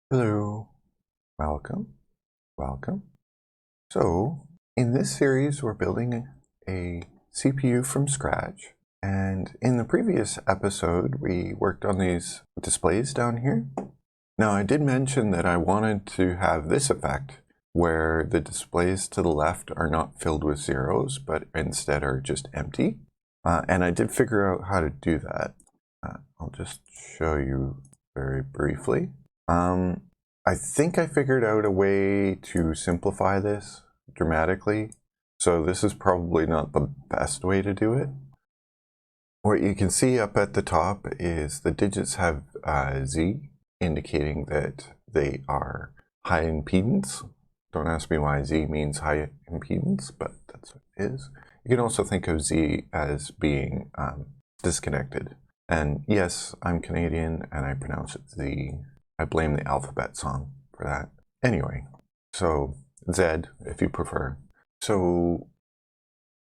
Hello, welcome. So, in this series, we're building a CPU from scratch. And in the previous episode, we worked on these displays down here. Now, I did mention that I wanted to have this effect where the displays to the left are not filled with zeros, but instead are just empty. And I did figure out how to do that. I'll just show you very briefly. I think I figured out a way to simplify this dramatically. So this is probably not the best way to do it. What you can see up at the top is the digits have Z, indicating that they are high impedance. Don't ask me why Z means high impedance, but that's what it is. You can also think of Z as being disconnected. And yes, I'm Canadian and I pronounce it Z. I blame the alphabet song for that. Anyway, so Z if you prefer. So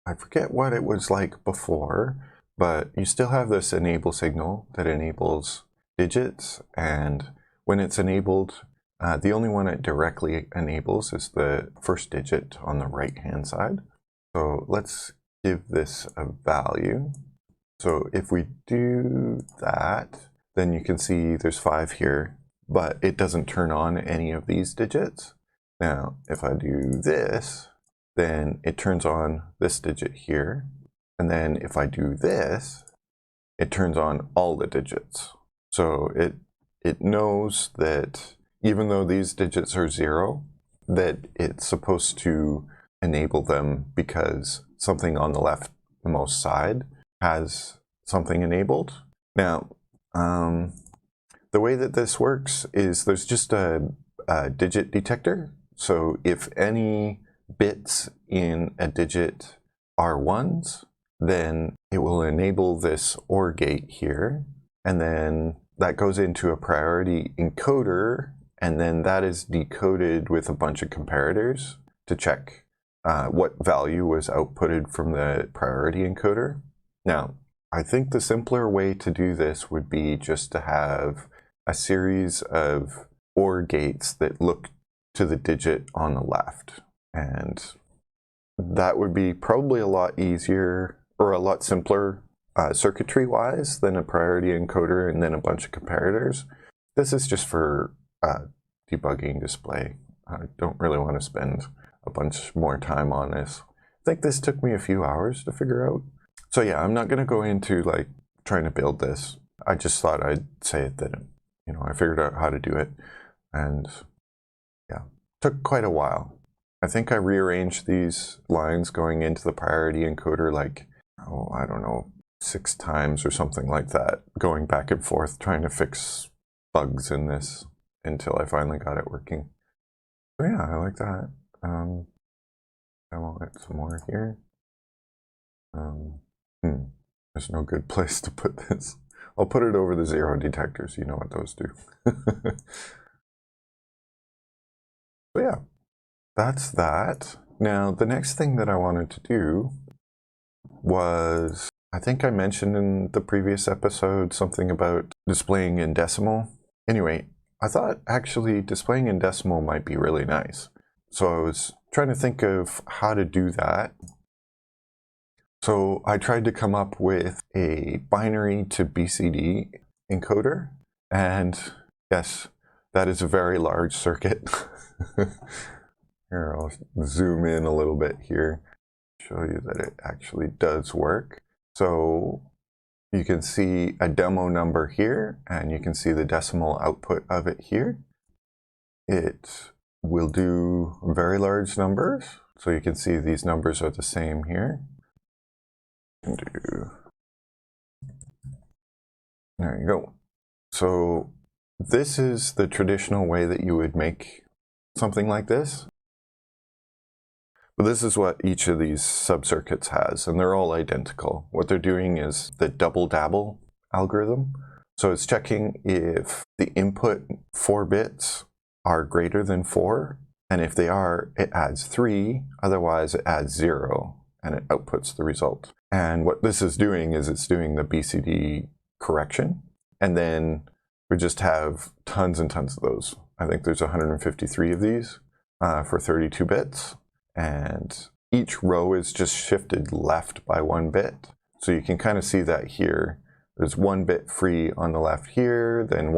I forget what it was like before, but you still have this enable signal that enables digits, and when it's enabled, the only one it directly enables is the first digit on the right hand side. So let's give this a value. So if we do that, then you can see there's 5 here, but it doesn't turn on any of these digits. Now, if I do this, then it turns on this digit here. And then if I do this, it turns on all the digits. So it knows that even though these digits are 0, that it's supposed to enable them because something on the leftmost side has something enabled. Now, the way that this works is there's just a digit detector. So if any bits in a digit are 1s, then it will enable this OR gate here. And then that goes into a priority encoder. And then that is decoded with a bunch of comparators to check what value was outputted from the priority encoder. Now, I think the simpler way to do this would be just to have a series of OR gates that look to the digit on the left. And that would be probably a lot easier or a lot simpler circuitry-wise than a priority encoder and then a bunch of comparators. This is just for debugging display. I don't really want to spend a bunch more time on this. I think this took me a few hours to figure out. So yeah, I'm not going to go into like trying to build this. I just thought I'd say it that, you know, I figured out how to do it, and yeah, took quite a while. I think I rearranged these lines going into the priority encoder like, oh, I don't know, 6 times or something like that, going back and forth trying to fix bugs in this until I finally got it working. So yeah, I like that. I want some more here. There's no good place to put this. I'll put it over the 0 detectors. You know what those do. So yeah, that's that. Now, the next thing that I wanted to do was, I think I mentioned in the previous episode something about displaying in decimal. Anyway, I thought actually displaying in decimal might be really nice. So I was trying to think of how to do that. So I tried to come up with a binary to BCD encoder, and yes, that is a very large circuit. Here, I'll zoom in a little bit here, show you that it actually does work. So you can see a demo number here, and you can see the decimal output of it here. It will do very large numbers. So you can see these numbers are the same here. There you go. So this is the traditional way that you would make something like this. But this is what each of these subcircuits has, and they're all identical. What they're doing is the double dabble algorithm. So it's checking if the input 4 bits are greater than 4, and if they are, it adds 3, otherwise it adds 0, and it outputs the result. And what this is doing is it's doing the BCD correction, and then we just have tons and tons of those. I think there's 153 of these for 32 bits. And each row is just shifted left by 1 bit. So you can kind of see that here. There's 1 bit free on the left here, then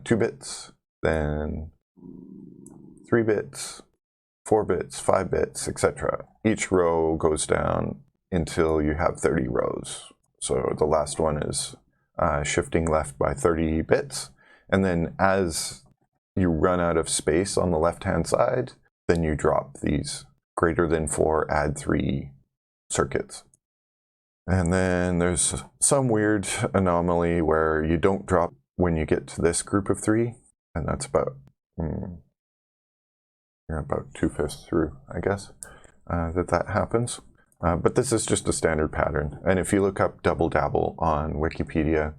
2 bits, then 3 bits, 4 bits, 5 bits, etc. Each row goes down until you have 30 rows. So the last one is shifting left by 30 bits. And then as you run out of space on the left-hand side, then you drop these greater than 4, add 3 circuits. And then there's some weird anomaly where you don't drop when you get to this group of 3, and that's about about 2/5 through, I guess, that happens. But this is just a standard pattern. And if you look up double dabble on Wikipedia,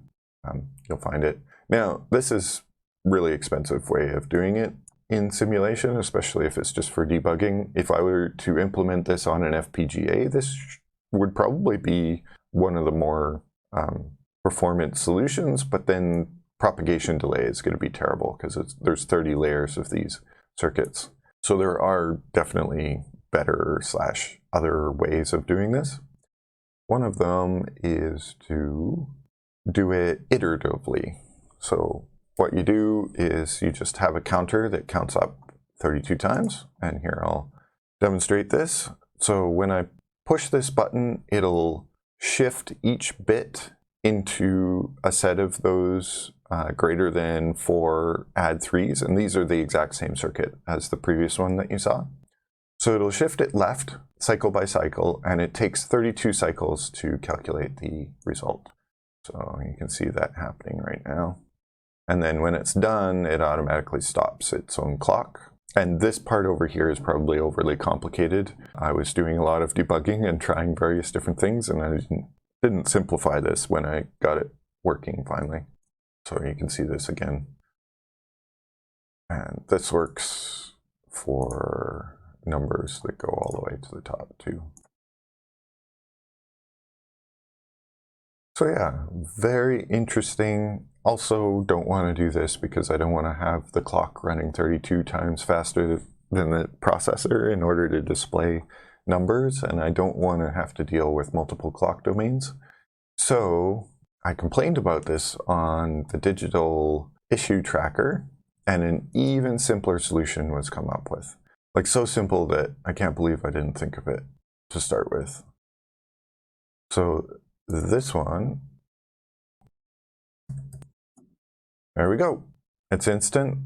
you'll find it. Now, this is really expensive way of doing it in simulation, especially if it's just for debugging. If I were to implement this on an FPGA, this would probably be one of the more performance solutions, but then propagation delay is going to be terrible because there's 30 layers of these circuits. So there are definitely better / other ways of doing this. One of them is to do it iteratively. So what you do is you just have a counter that counts up 32 times. And here I'll demonstrate this. So when I push this button, it'll shift each bit into a set of those greater than 4 add 3s. And these are the exact same circuit as the previous one that you saw. So it'll shift it left cycle by cycle, and it takes 32 cycles to calculate the result. So you can see that happening right now. And then when it's done, it automatically stops its own clock. And this part over here is probably overly complicated. I was doing a lot of debugging and trying various different things, and I didn't simplify this when I got it working finally. So you can see this again. And this works for numbers that go all the way to the top too. So yeah, very interesting. Also don't want to do this because I don't want to have the clock running 32 times faster than the processor in order to display numbers, and I don't want to have to deal with multiple clock domains. So I complained about this on the digital issue tracker, and an even simpler solution was come up with. Like, so simple that I can't believe I didn't think of it to start with. So this one, there we go. It's instant.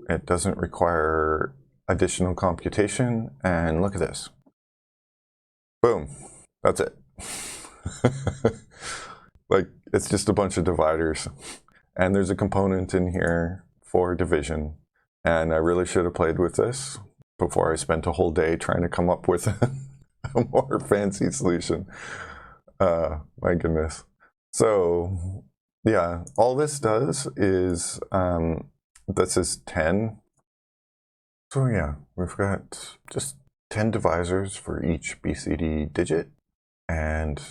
It doesn't require additional computation. And look at this. Boom. That's it. Like, it's just a bunch of dividers. And there's a component in here for division. And I really should have played with this before I spent a whole day trying to come up with a more fancy solution. My goodness. So yeah, all this does is, this is 10. So yeah, we've got just 10 divisors for each BCD digit, and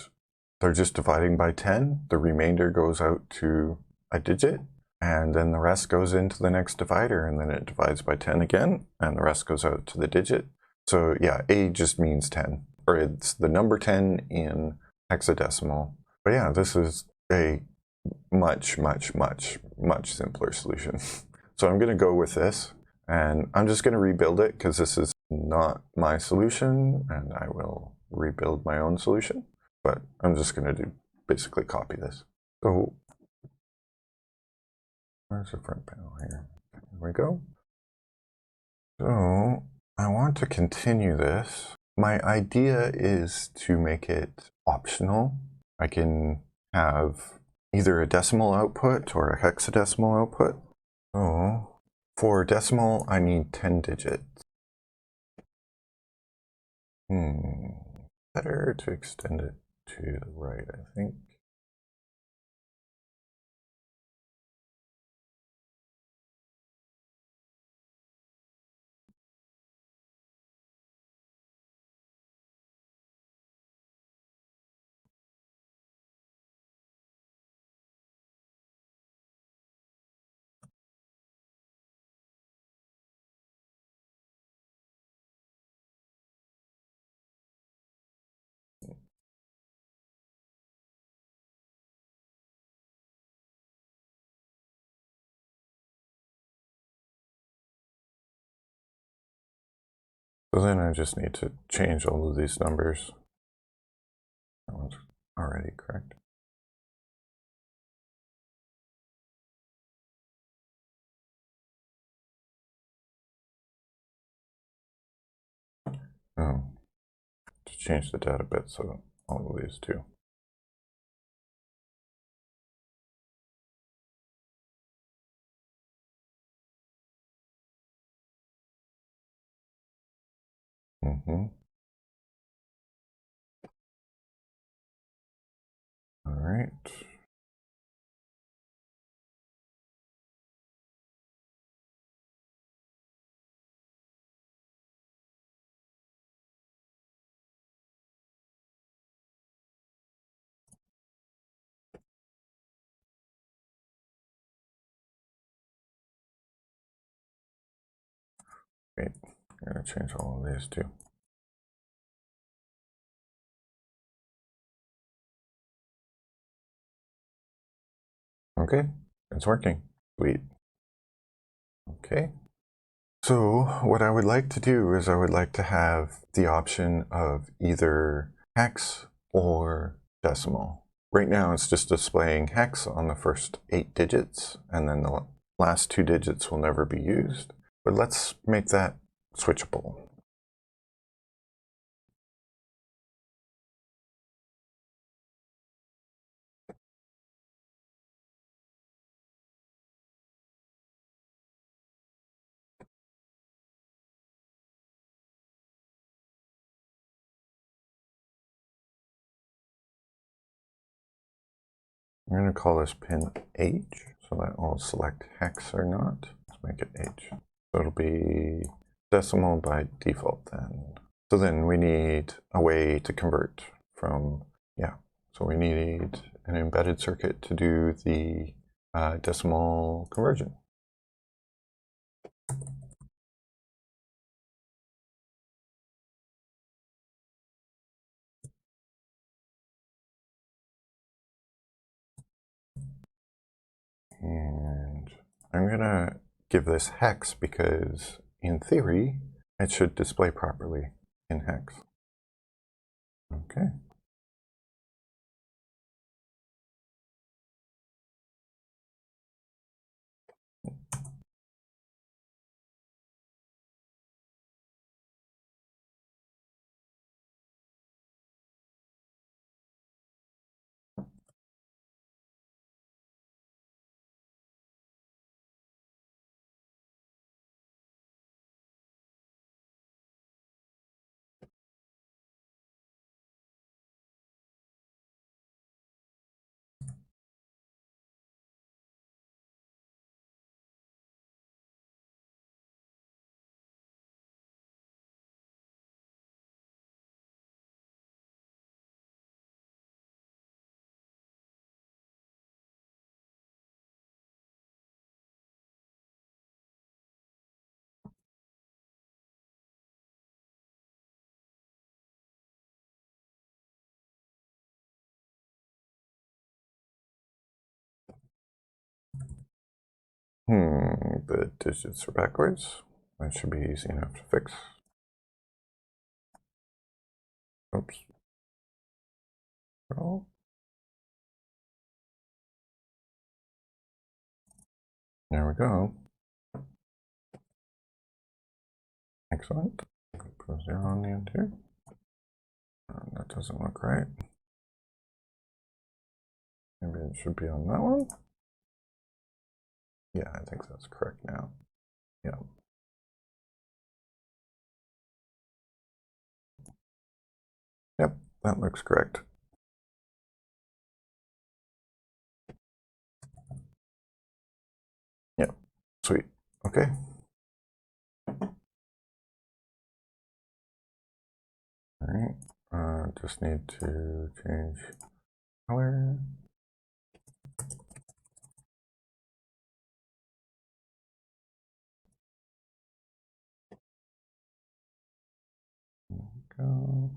they're just dividing by 10. The remainder goes out to a digit, and then the rest goes into the next divider, and then it divides by 10 again, and the rest goes out to the digit. So yeah, A just means 10, or it's the number 10 in hexadecimal. But yeah, this is a much, much, much, much simpler solution. So I'm going to go with this, and I'm just going to rebuild it because this is not my solution, and I will rebuild my own solution. But I'm just going to basically copy this. So where's the front panel here? There we go. So I want to continue this. My idea is to make it optional. I can have either a decimal output or a hexadecimal output. So for decimal, I need 10 digits. Better to extend it to the right, I think. So then I just need to change all of these numbers. That one's already correct. Oh, to change the data bit, so all of these too. All right. Wait, I'm gonna change all of these too. Okay, it's working. Sweet. Okay. So what I would like to do is I would like to have the option of either hex or decimal. Right now it's just displaying hex on the first 8 digits, and then the last 2 digits will never be used. But let's make that switchable. I'm going to call this pin H, so that will select hex or not. Let's make it H. So it'll be decimal by default then. So then we need a way to convert from, so we need an embedded circuit to do the decimal conversion. And I'm going to give this hex because in theory, it should display properly in hex. Okay. The digits are backwards. That should be easy enough to fix. Oops. Oh. There we go. Excellent. Put a 0 on the end here. That doesn't look right. Maybe it should be on that one. Yeah, I think that's correct now. Yeah. Yep, that looks correct. Yep, sweet. Okay. All right. Just need to change color. There we go.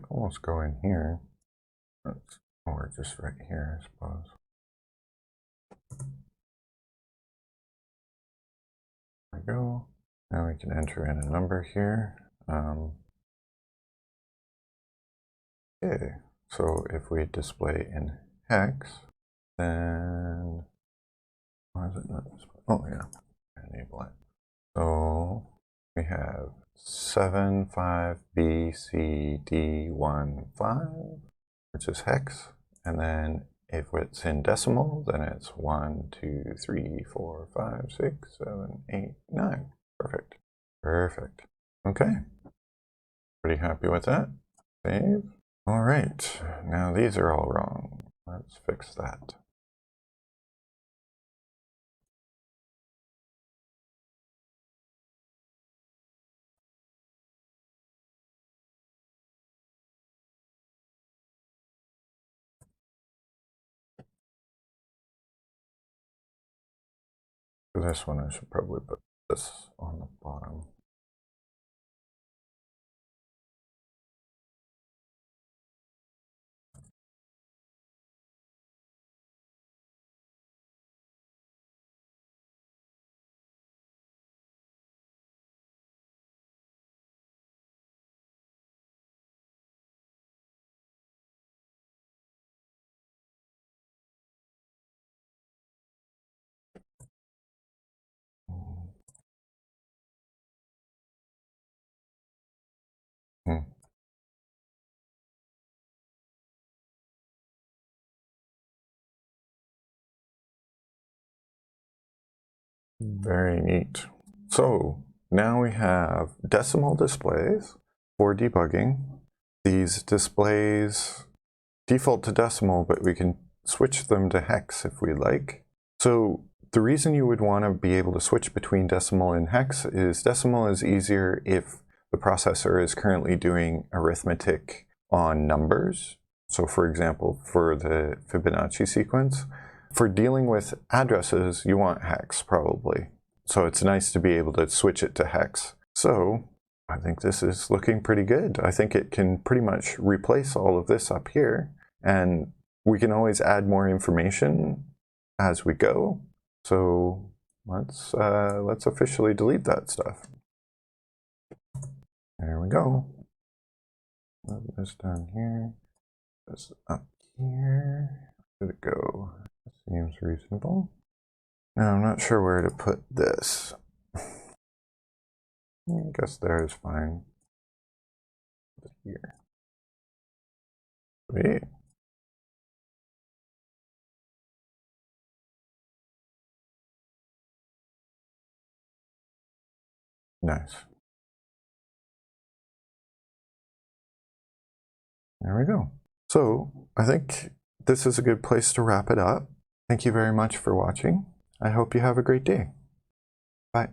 Almost go in here. Or just right here, I suppose. There we go. Now we can enter in a number here. Okay, so if we display in hex, then why is it not display? Oh yeah, enable it. So we have 7, 5, B, C, D, 1, 5, which is hex. And then if it's in decimal, then it's 1, 2, 3, 4, 5, 6, 7, 8, 9. Perfect. Perfect. Okay. Pretty happy with that. Save. All right. Now these are all wrong. Let's fix that. For this one, I should probably put this on the bottom. Very neat. So now we have decimal displays for debugging. These displays default to decimal, but we can switch them to hex if we like. So the reason you would want to be able to switch between decimal and hex is decimal is easier if the processor is currently doing arithmetic on numbers. So for example, for the Fibonacci sequence, for dealing with addresses, you want hex probably. So it's nice to be able to switch it to hex. So I think this is looking pretty good. I think it can pretty much replace all of this up here, and we can always add more information as we go. So let's officially delete that stuff. There we go. Move this down here. This up here. Where did it go? Seems reasonable. Now I'm not sure where to put this. I guess there is fine. Here. Sweet. Nice. There we go. So I think this is a good place to wrap it up. Thank you very much for watching. I hope you have a great day. Bye.